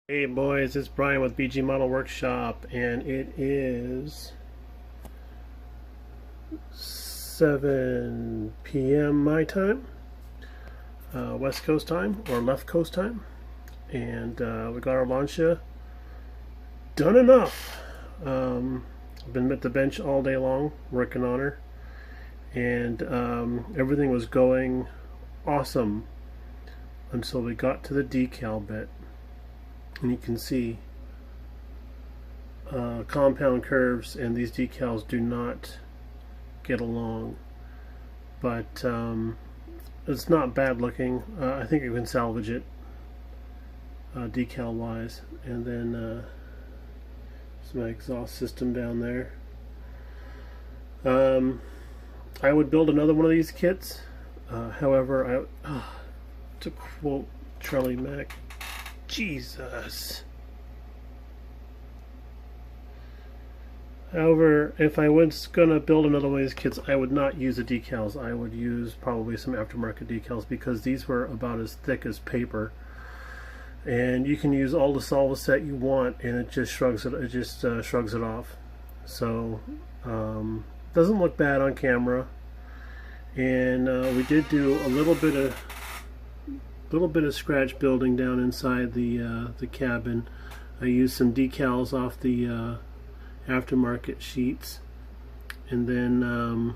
Hey boys, it's Brian with BG Model Workshop, and it is 7 p.m. my time, West Coast time or left coast time, and we got our Lancia done enough. I've been at the bench all day long working on her, and everything was going awesome until we got to the decal bit. And you can see compound curves, and these decals do not get along, but it's not bad looking. I think you can salvage it decal wise. And then there's my exhaust system down there. I would build another one of these kits, however, to quote Charlie Mack, Jesus. However, if I was gonna build another one of these kits, I would not use the decals. I would use probably some aftermarket decals, because these were about as thick as paper, and you can use all the Solvaset you want, and it just shrugs it. It just shrugs it off. So doesn't look bad on camera. And we did do a little bit of scratch building down inside the cabin. I used some decals off the aftermarket sheets, and then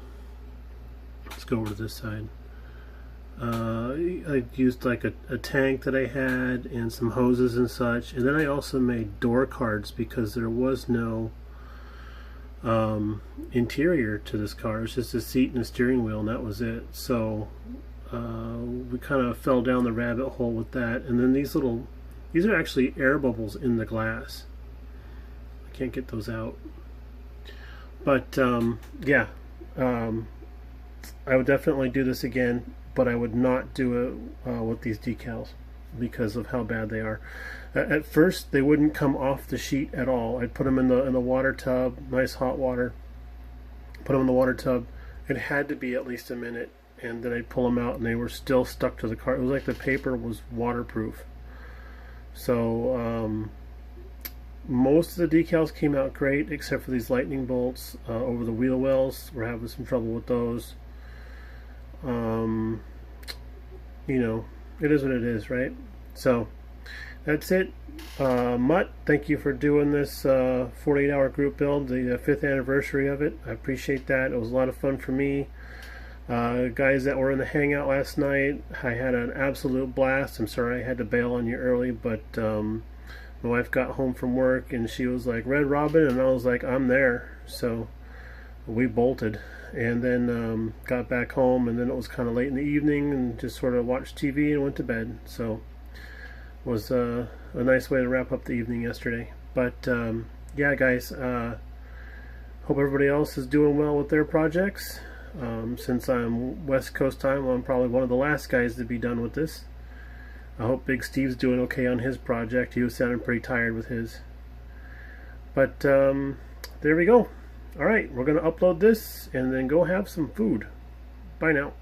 let's go over to this side. I used like a tank that I had and some hoses and such, and then I also made door cards because there was no interior to this car. It's just a seat and a steering wheel, and that was it. So we kind of fell down the rabbit hole with that. And then these are actually air bubbles in the glass. I can't get those out, but yeah, I would definitely do this again, but I would not do it with these decals because of how bad they are. At first they wouldn't come off the sheet at all. I'd put them in the water tub, nice hot water, put them in the water tub. It had to be at least a minute, and then I'd pull them out and they were still stuck to the car. It was like the paper was waterproof. So most of the decals came out great, except for these lightning bolts over the wheel wells. We're having some trouble with those. You know, it is what it is, right? So that's it. Mutt, thank you for doing this 48-hour group build, the 5th anniversary of it. I appreciate that. It was a lot of fun for me. Guys that were in the hangout last night, I had an absolute blast. I'm sorry I had to bail on you early, but my wife got home from work and she was like, "Red Robin," and I was like, "I'm there." So we bolted, and then got back home, and then it was kind of late in the evening, and just sort of watched TV and went to bed. So it was a nice way to wrap up the evening yesterday. But yeah, guys, hope everybody else is doing well with their projects. Since I'm West Coast time, I'm probably one of the last guys to be done with this. I hope Big Steve's doing okay on his project. He was sounding pretty tired with his. But there we go. Alright, we're going to upload this and then go have some food. Bye now.